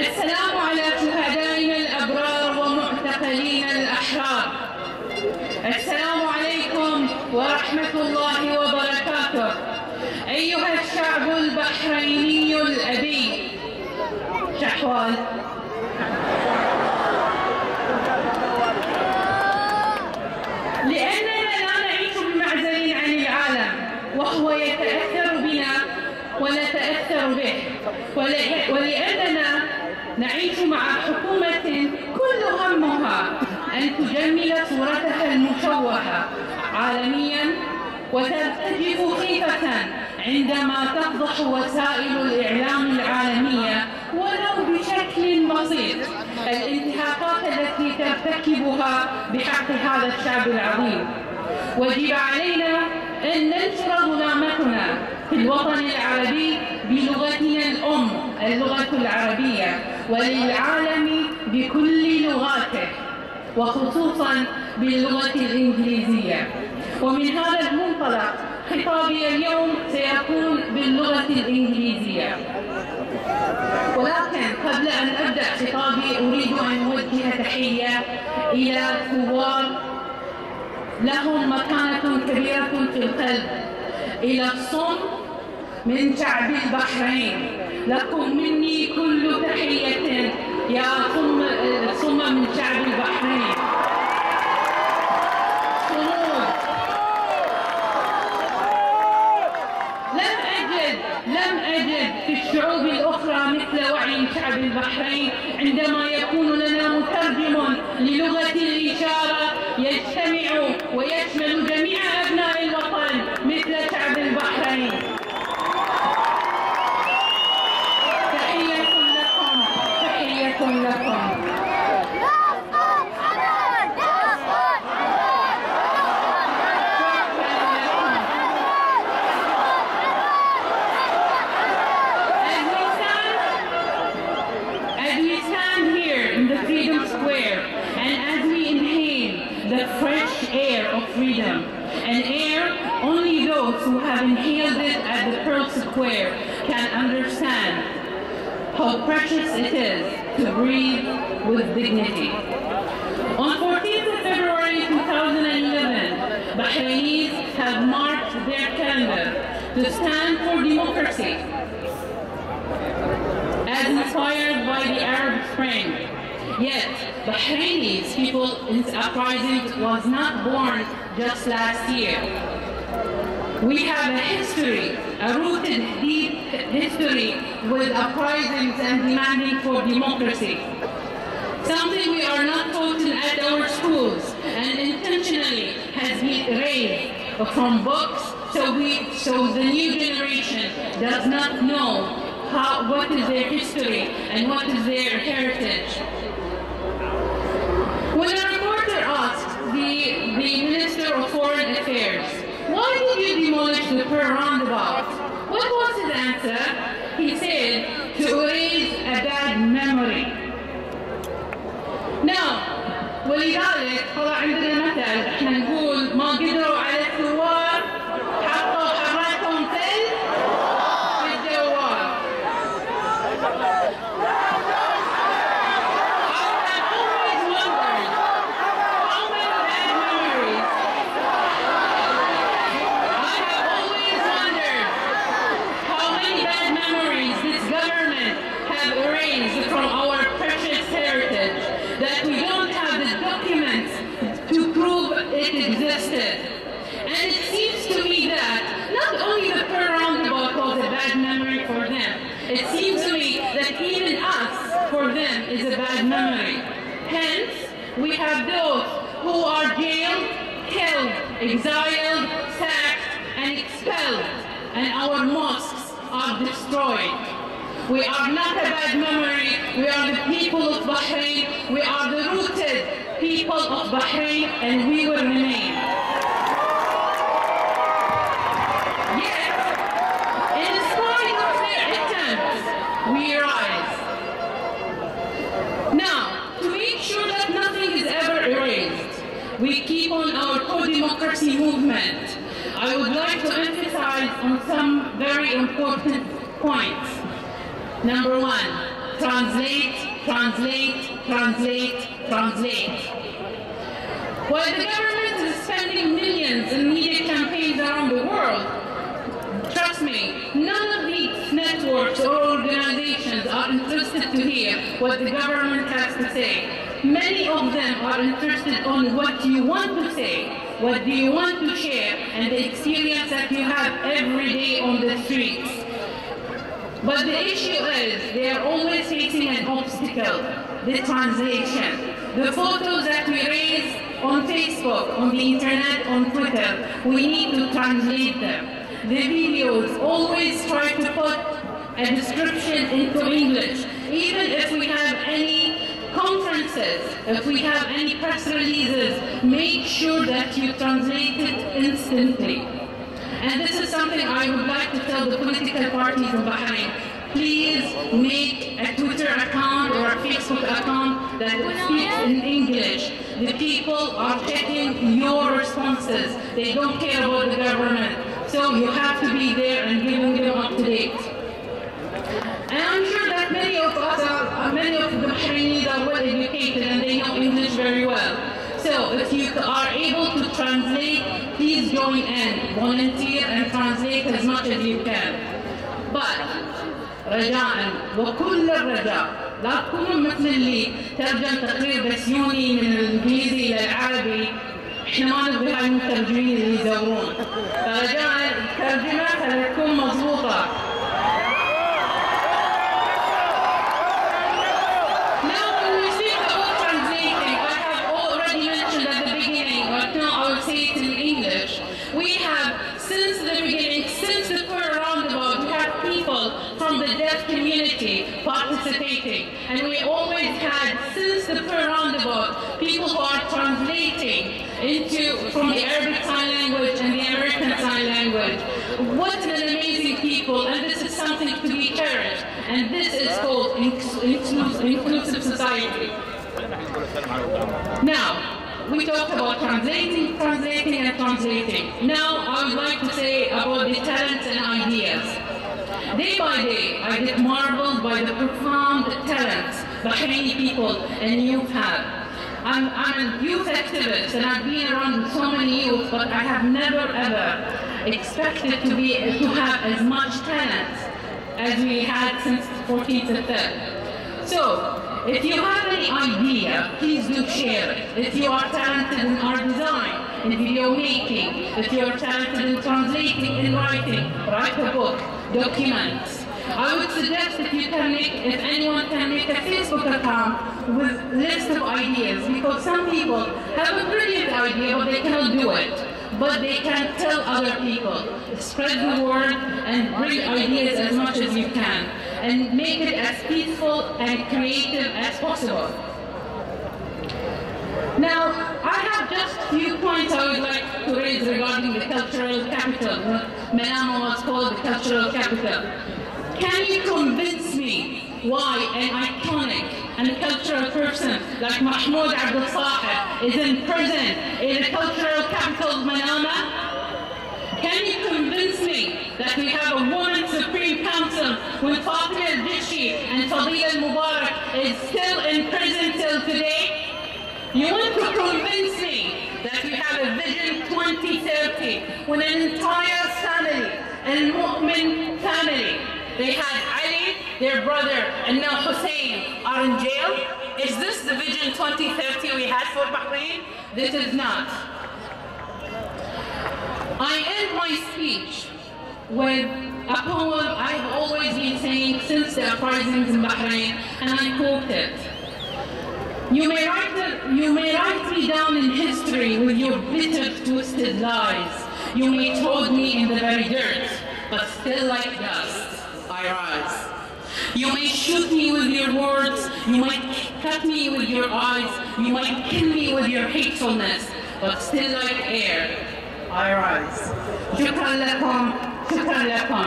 السلام على شهدائنا الأبرار ومعتقلين الأحرار. السلام عليكم ورحمة الله وبركاته. أيها الشعب البحريني الأبي. شحوال. لأننا لا نعيش بمعزل عن العالم وهو يتأثر بنا ونتأثر به، ولأننا نعيش مع حكومة كل همها أن تجمل صورتها المشوهة عالميا وترتجف خيفة عندما تفضح وسائل الإعلام العالمية ولو بشكل بسيط الانتهاكات التي ترتكبها بحق هذا الشعب العظيم. وجب علينا أن ننشر ظلامتنا في الوطن العربي بلغتنا الأم اللغة العربية وللعالم بكل لغاته وخصوصا باللغة الإنجليزية. ومن هذا المنطلق خطابي اليوم سيكون باللغة الإنجليزية. ولكن قبل أن أبدأ خطابي أريد أن أوجه تحية إلى ثوار لهم مكانة كبيرة في القلب، إلى الصم من شعب البحرين. لكم مني كل تحية يا صم من شعب البحرين. لم أجد في الشعوب الأخرى مثل وعي شعب البحرين عندما يكون لنا مترجم للغة الإشارة يجتمع ويشمل جميع أبناء الوطن مثل شعب البحرين. تحية لكم، تحية لكم. The fresh air of freedom, an air only those who have inhaled it at the Pearl Square can understand how precious it is to breathe with dignity. On 14th of February 2011, Bahrainis have marked their calendar to stand for democracy, as inspired by the Arab Spring. Yet, Bahrainis people's uprising was not born just last year. We have a history, a rooted deep history with uprisings and demanding for democracy. Something we are not taught at our schools and intentionally has been erased from books so the new generation does not know what is their history and what is their heritage. When a reporter asked the Minister of Foreign Affairs, "Why did you demolish the Pearl Roundabout?" what was his answer? He said, "To erase a bad memory." Now, ولذلك طلع عندنا مثل احنا نقول ما قدروا على الثوار حطوا حراتهم في الدوار. From our precious heritage, that we don't have the documents to prove it existed. And it seems to me that not only the Pearl Roundabout was a bad memory for them, it seems to me that even us, for them, is a bad memory. Hence, we have those who are jailed, killed, exiled, sacked, and expelled, and our mosques are destroyed. We are not a bad memory. We are the people of Bahrain. We are the rooted people of Bahrain, and we will remain. Yet, in spite of their attempts, we rise. Now, to make sure that nothing is ever erased, we keep on our pro-democracy movement. I would like to emphasize on some very important points. Number one, translate, translate, translate, translate. While the government is spending millions in media campaigns around the world, trust me, none of these networks or organizations are interested to hear what the government has to say. Many of them are interested on what you want to say, what do you want to share, and the experience that you have every day on the streets. But the issue is, they are always facing an obstacle, the translation. The photos that we raise on Facebook, on the internet, on Twitter, we need to translate them. The videos always try to put a description into English. Even if we have any conferences, if we have any press releases, make sure that you translate it instantly. And this is something I would like to tell the political parties in Bahrain. Please make a Twitter account or a Facebook account that speaks in English. The people are checking your responses. They don't care about the government. So you have to be there and giving them up to date. And I'm sure that many of the Bahrainis are well educated and they know English very well. So if you are able to translate, please join in, volunteer and translate as much as you can. But رجاء وكل الرجاء لا تكونوا مثل اللي ترجم تقرير بسيوني من الانجليزي الى العربي. احنا ما نبغي هاي المترجمين اللي يزورون. فرجاء الترجمه خليها تكون مضبوطه. Now when we speak about translating, I have already mentioned at the beginning, but now I will say it in English. We have, since the beginning, since the first roundabout, we have people from the deaf community participating. And we always had, since the first roundabout, people who are translating from the Arabic Sign Language and the American Sign Language. What an amazing people, and this is something to be cherished. And this is called inclusive society. Now, we talked about translating, and translating. Now, I would like to say about the talents and ideas. Day by day, I get marveled by the profound talents Bahraini people and youth have. I'm a youth activist, and I've been around so many youth, but I have never ever expected to have as much talent as we had since 14th of Feb. So, if you have any idea, please do share it. If you are talented in art design, in video making, if you are talented in translating, in writing, write a book, documents. I would suggest if anyone can make a Facebook account with a list of ideas, because some people have a brilliant idea, but they cannot do it. But they can tell other people. Spread the word and bring ideas as much as you can, and make it as peaceful and creative as possible. Now, I have just a few points I would like to raise regarding the cultural capital. Manama was called the cultural capital. Can you convince me why an iconic and cultural person like Mahmoud Abdel Sahib is in prison in the cultural capital of Manama? Can you convince me that we have a woman Supreme Council when Fatima al-Dishi and Fadila al-Mubarak is still in prison till today? You want to convince me that we have a Vision 2030 when an entire family, an Mu'min family, they had Ali, their brother, and now Hussein are in jail? Is this the Vision 2030 we had for Bahrain? This is not. I end my speech with a poem I've always been saying since the uprisings in Bahrain, and I quote it. You may write me down in history with your bitter, twisted lies. You may trod me in the very dirt, but still like dust, I rise. You may shoot me with your words, you might cut me with your eyes, you might kill me with your hatefulness, but still like air, I rise. شكرا لكم.